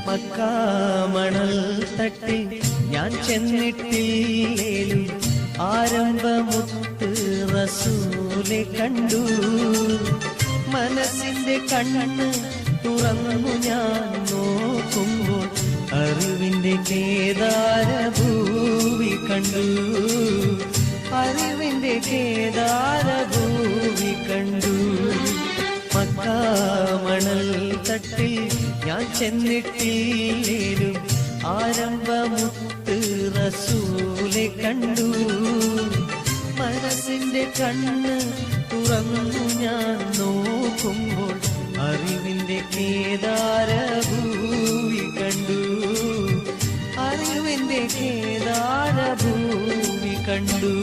മക്കാമണൽ തട്ടി ഞാൻ ചെന്നിട്ടില്ലേലും ആരംഭമുത്ത് റസൂലെ കണ്ടു. മനസ്സിന്റെ കണ്ണ് തുറന്നു ഞാൻ നോക്കുമ്പോൾ അറിവിന്റെ കേദാരഭൂവി കണ്ടു. അറിവിന്റെ കേദാരഭൂവി കണ്ടു. മക്കാമണൽ തട്ടി ഞാൻ ചെന്നിട്ടില്ലേലും ആരംഭമുത്ത് റസൂലെ കണ്ടു. മനസ്സിന്റെ കണ്ണ് തുറന്നു ഞാൻ നോക്കുമ്പോൾ അറിവിന്റെ കേദാരഭൂവി കണ്ടു. അറിവിന്റെ കേദാരഭൂവി കണ്ടു.